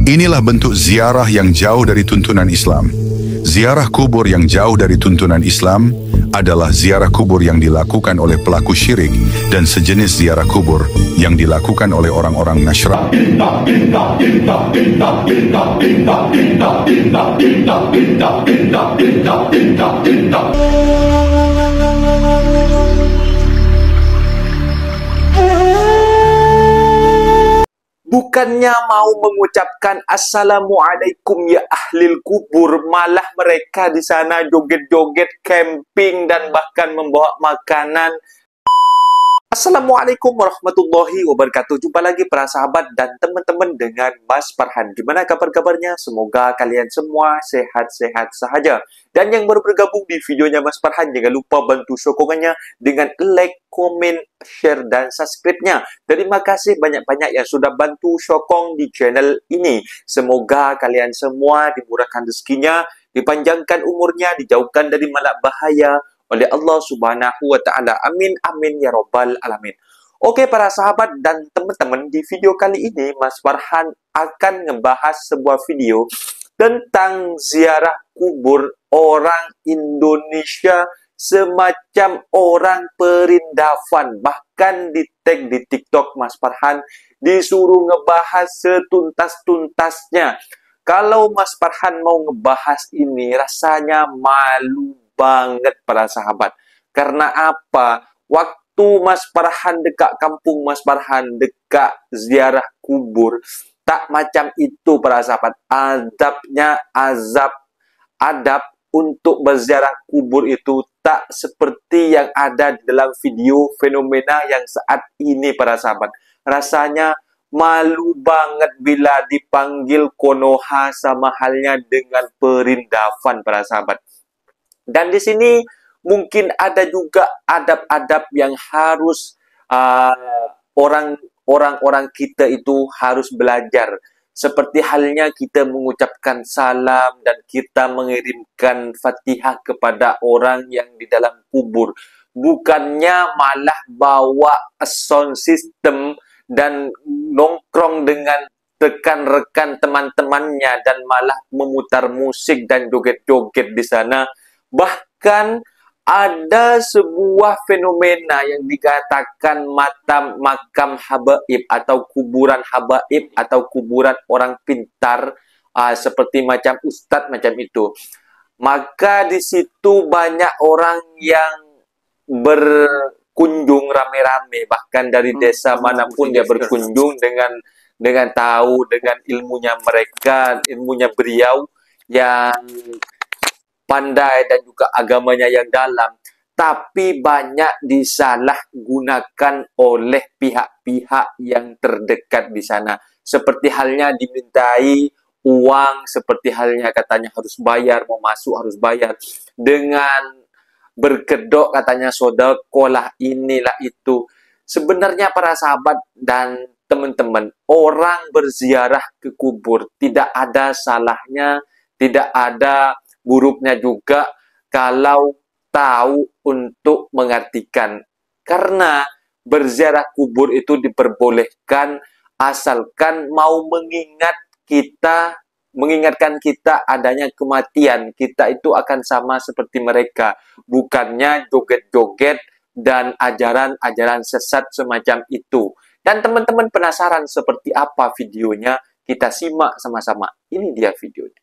Inilah bentuk ziarah yang jauh dari tuntunan Islam. Ziarah kubur yang jauh dari tuntunan Islam adalah ziarah kubur yang dilakukan oleh pelaku syirik dan sejenis ziarah kubur yang dilakukan oleh orang-orang Nasrani. Bukannya mau mengucapkan Assalamualaikum ya ahlil kubur, malah mereka di sana joget-joget, camping, dan bahkan membawa makanan. Assalamualaikum warahmatullahi wabarakatuh. Jumpa lagi para sahabat dan teman-teman dengan Mas Farhan. Gimana kabar-kabarnya? Semoga kalian semua sehat-sehat sahaja. Dan yang baru bergabung di videonya Mas Farhan, jangan lupa bantu sokongannya dengan like, komen, share, dan subscribe-nya. Terima kasih banyak-banyak yang sudah bantu sokong di channel ini. Semoga kalian semua dimurahkan rezekinya, dipanjangkan umurnya, dijauhkan dari malak bahaya oleh Allah Subhanahu wa Ta'ala. Amin, amin, ya Rabbal Alamin. Oke, para sahabat dan teman-teman, di video kali ini Mas Farhan akan ngebahas sebuah video tentang ziarah kubur orang Indonesia semacam orang perindavan. Bahkan di tag di TikTok Mas Farhan disuruh ngebahas setuntas-tuntasnya. Kalau Mas Farhan mau ngebahas ini, rasanya malu banget para sahabat. Karena apa? Waktu Mas Farhan dekat kampung Mas Farhan, dekat ziarah kubur, tak macam itu para sahabat. Adab untuk berziarah kubur itu tak seperti yang ada di dalam video fenomena yang saat ini para sahabat. Rasanya malu banget bila dipanggil Konoha, sama halnya dengan perindavan para sahabat. Dan di sini mungkin ada juga adab-adab yang harus orang-orang kita itu harus belajar. Seperti halnya kita mengucapkan salam dan kita mengirimkan Fatihah kepada orang yang di dalam kubur. Bukannya malah bawa sound system dan nongkrong dengan rekan-rekan teman-temannya dan malah memutar musik dan joget-joget di sana. Bahkan ada sebuah fenomena yang dikatakan makam habaib atau kuburan habaib atau kuburan orang pintar, seperti macam ustadz macam itu. Maka di situ banyak orang yang berkunjung rame-rame, bahkan dari desa manapun dia berkunjung dengan tahu dengan ilmunya mereka, ilmunya beliau yang pandai dan juga agamanya yang dalam, tapi banyak disalahgunakan oleh pihak-pihak yang terdekat di sana. Seperti halnya dimintai uang, seperti halnya katanya harus bayar, mau masuk harus bayar, dengan berkedok katanya sodakolah inilah itu. Sebenarnya para sahabat dan teman-teman, orang berziarah ke kubur tidak ada salahnya, tidak ada buruknya juga kalau tahu untuk mengartikan. Karena berziarah kubur itu diperbolehkan asalkan mau mengingatkan kita adanya kematian. Kita itu akan sama seperti mereka. Bukannya joget-joget dan ajaran-ajaran sesat semacam itu. Dan teman-teman penasaran seperti apa videonya? Kita simak sama-sama. Ini dia videonya.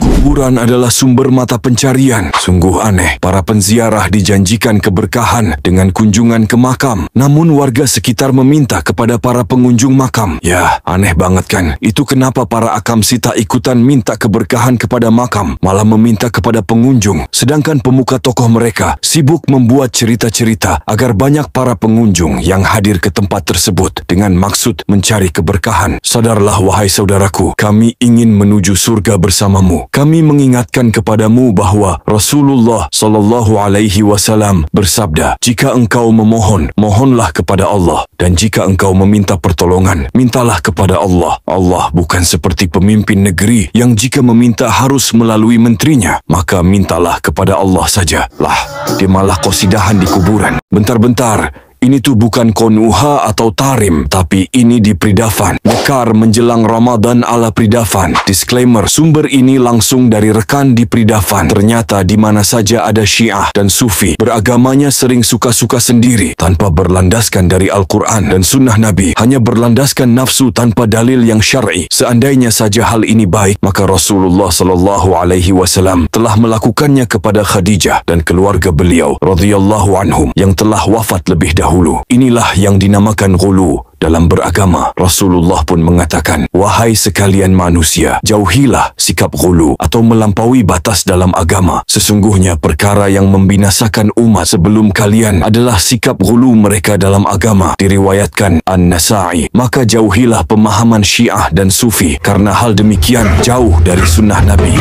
Kuburan adalah sumber mata pencarian. Sungguh aneh, para penziarah dijanjikan keberkahan dengan kunjungan ke makam. Namun warga sekitar meminta kepada para pengunjung makam. Ya, aneh banget kan? Itu kenapa para akamsi tak ikutan minta keberkahan kepada makam, malah meminta kepada pengunjung. Sedangkan pemuka tokoh mereka sibuk membuat cerita-cerita agar banyak para pengunjung yang hadir ke tempat tersebut dengan maksud mencari keberkahan. Sadarlah wahai saudaraku, kami ingin menuju surga bersamamu. Kami mengingatkan kepadamu bahwa Rasulullah sallallahu alaihi wasallam bersabda, jika engkau memohon, mohonlah kepada Allah, dan jika engkau meminta pertolongan, mintalah kepada Allah. Allah bukan seperti pemimpin negeri yang jika meminta harus melalui menterinya, maka mintalah kepada Allah saja. Lah, dia malah qasidahan di kuburan. Bentar-bentar, Ini tuh bukan konuha atau tarim, tapi ini di Pridafan. Mekar menjelang Ramadan ala Pridafan. Disclaimer, sumber ini langsung dari rekan di Pridafan. Ternyata di mana saja ada Syiah dan Sufi, beragamanya sering suka-suka sendiri, tanpa berlandaskan dari Al-Quran dan Sunnah Nabi, hanya berlandaskan nafsu tanpa dalil yang syar'i. Seandainya saja hal ini baik, maka Rasulullah SAW telah melakukannya kepada Khadijah dan keluarga beliau radhiyallahu anhum yang telah wafat lebih dahulu. Inilah yang dinamakan ghulu dalam beragama. Rasulullah pun mengatakan, wahai sekalian manusia, jauhilah sikap ghulu atau melampaui batas dalam agama. Sesungguhnya perkara yang membinasakan umat sebelum kalian adalah sikap ghulu mereka dalam agama. Diriwayatkan An-Nasa'i. Maka jauhilah pemahaman Syiah dan Sufi, karena hal demikian jauh dari sunnah Nabi.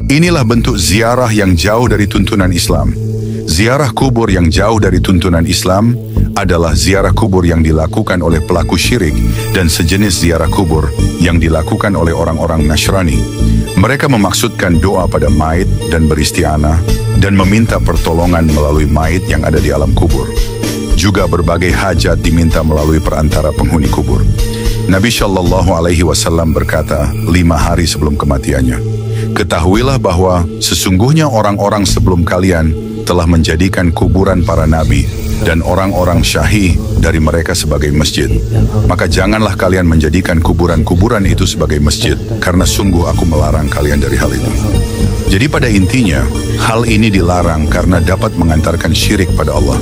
Inilah bentuk ziarah yang jauh dari tuntunan Islam. Ziarah kubur yang jauh dari tuntunan Islam adalah ziarah kubur yang dilakukan oleh pelaku syirik dan sejenis ziarah kubur yang dilakukan oleh orang-orang Nasrani. Mereka memaksudkan doa pada mayit dan beristianah dan meminta pertolongan melalui mayit yang ada di alam kubur. Juga berbagai hajat diminta melalui perantara penghuni kubur. Nabi SAW berkata 5 hari sebelum kematiannya, ketahuilah bahwa sesungguhnya orang-orang sebelum kalian telah menjadikan kuburan para nabi dan orang-orang syahih dari mereka sebagai masjid. Maka janganlah kalian menjadikan kuburan-kuburan itu sebagai masjid, karena sungguh aku melarang kalian dari hal itu. Jadi pada intinya, hal ini dilarang karena dapat mengantarkan syirik pada Allah.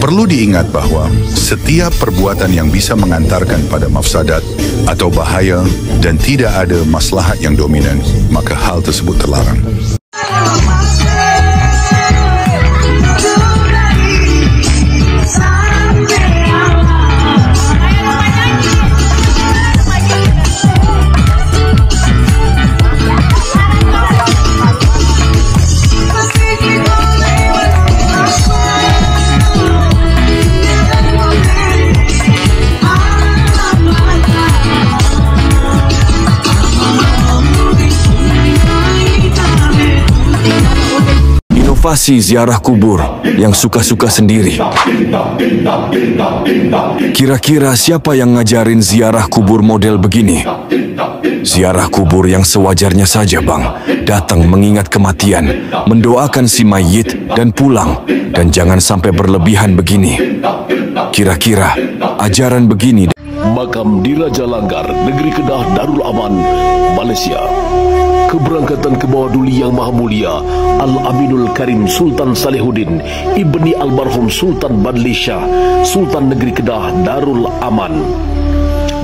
Perlu diingat bahwa setiap perbuatan yang bisa mengantarkan pada mafsadat atau bahaya dan tidak ada maslahat yang dominan, maka hal tersebut terlarang. Inovasi ziarah kubur yang suka-suka sendiri. Kira-kira siapa yang ngajarin ziarah kubur model begini? Ziarah kubur yang sewajarnya saja, Bang. Datang mengingat kematian, mendoakan si mayit dan pulang. Dan jangan sampai berlebihan begini. Kira-kira ajaran begini. Makam di Raja Langgar, Negeri Kedah, Darul Aman, Malaysia. Keberangkatan ke bawah duli yang maha mulia Al-Aminul Karim Sultan Salihuddin Ibni Almarhum Sultan Badli Shah, Sultan Negeri Kedah, Darul Aman,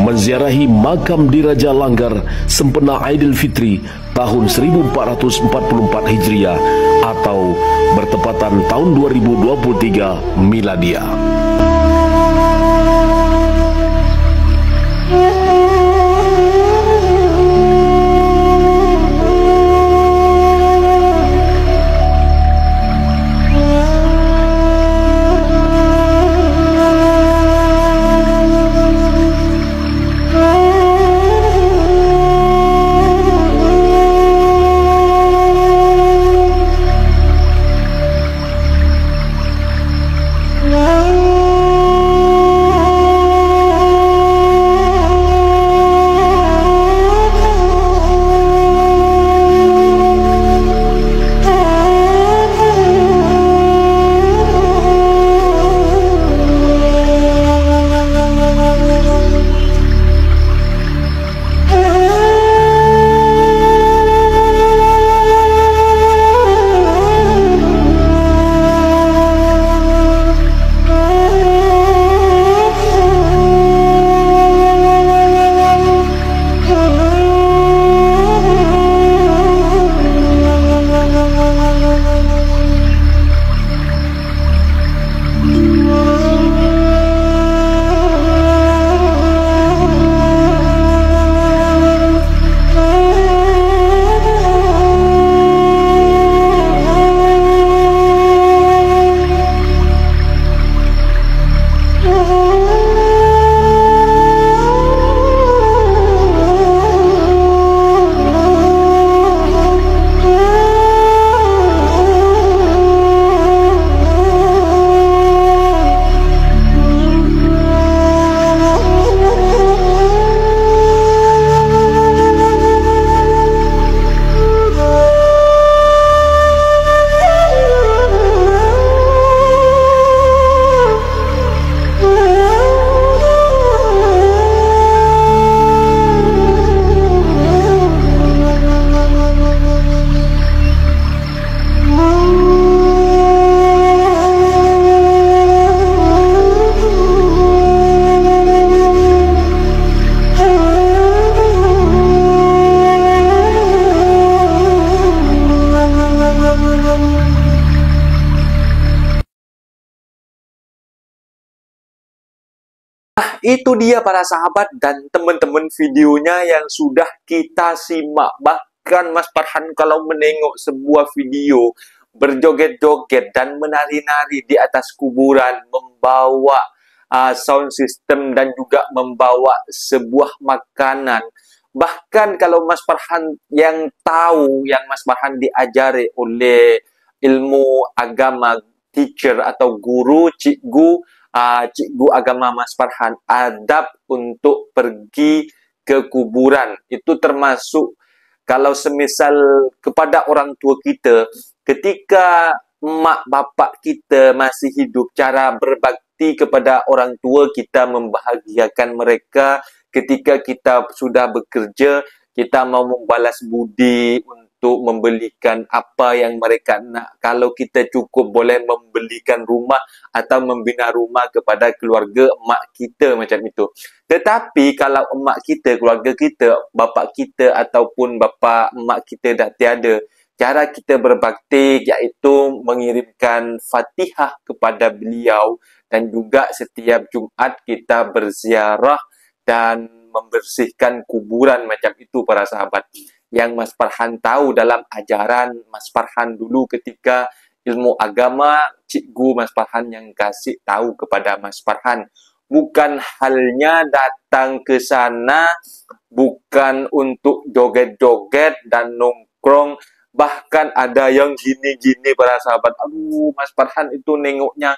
menziarahi makam di Raja Langgar sempena Aidilfitri tahun 1444 Hijriah atau bertepatan tahun 2023 Miladiah. Wow. Itu dia para sahabat dan teman-teman videonya yang sudah kita simak. Bahkan Mas Farhan kalau menengok sebuah video berjoget-joget dan menari-nari di atas kuburan, membawa sound system dan juga membawa sebuah makanan. Bahkan kalau Mas Farhan yang tahu, yang Mas Farhan diajari oleh ilmu agama, teacher atau guru, cikgu agama Mas Farhan, adab untuk pergi ke kuburan. Itu termasuk kalau semisal kepada orang tua kita, ketika mak bapak kita masih hidup, cara berbakti kepada orang tua kita membahagiakan mereka. Ketika kita sudah bekerja, kita mau membalas budi untuk membelikan apa yang mereka nak. Kalau kita cukup boleh membelikan rumah atau membina rumah kepada keluarga emak kita macam itu. Tetapi kalau emak kita, keluarga kita, bapak kita ataupun bapa emak kita dah tiada, cara kita berbakti iaitu mengirimkan Fatihah kepada beliau dan juga setiap Jumaat kita berziarah dan membersihkan kuburan macam itu para sahabat. Yang Mas Farhan tahu dalam ajaran Mas Farhan dulu ketika ilmu agama, cikgu Mas Farhan yang kasih tahu kepada Mas Farhan. Bukan halnya datang ke sana, bukan untuk joget-joget dan nongkrong. Bahkan ada yang gini-gini para sahabat. Aduh, Mas Farhan itu nengoknya,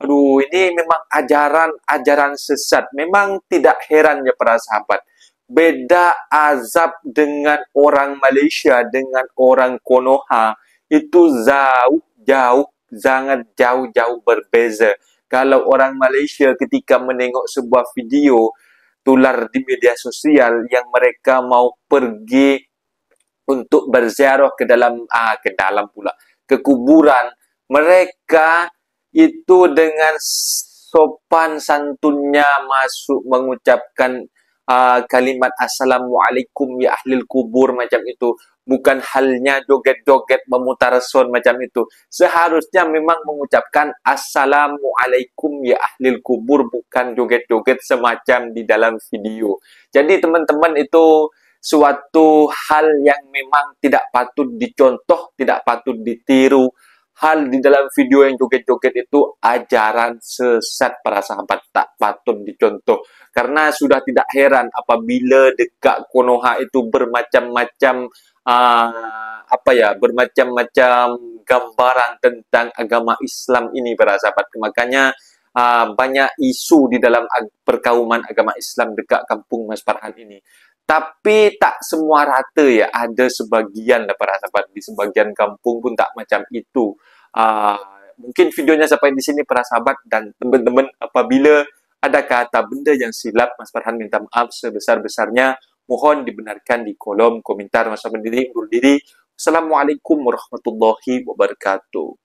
aduh, ini memang ajaran sesat. Memang tidak heran ya para sahabat. Beda azab dengan orang Malaysia, dengan orang Konoha, itu sangat jauh berbeza. Kalau orang Malaysia ketika menengok sebuah video tular di media sosial yang mereka mau pergi untuk berziarah ke kuburan, mereka itu dengan sopan santunnya masuk mengucapkan kalimat Assalamualaikum ya ahlil kubur macam itu. Bukan halnya joget-joget memutar sound macam itu. Seharusnya memang mengucapkan Assalamualaikum ya ahlil kubur, bukan joget-joget semacam di dalam video. Jadi teman-teman, itu suatu hal yang memang tidak patut dicontoh, tidak patut ditiru. Hal di dalam video yang joget-joget itu ajaran sesat para sahabat, tak patut dicontoh. Karena sudah tidak heran apabila dekat Konoha itu bermacam-macam bermacam-macam gambaran tentang agama Islam ini para sahabat. Makanya banyak isu di dalam perkauman agama Islam dekat kampung Mas Farhan ini. Tapi tak semua rata ya, ada sebagian para sahabat, di sebagian kampung pun tak macam itu. Mungkin videonya sampai di sini para sahabat, dan teman-teman apabila ada kata benda yang silap, Mas Farhan minta maaf sebesar-besarnya. Mohon dibenarkan di kolom komentar. Mas Farhan undur diri. Assalamualaikum warahmatullahi wabarakatuh.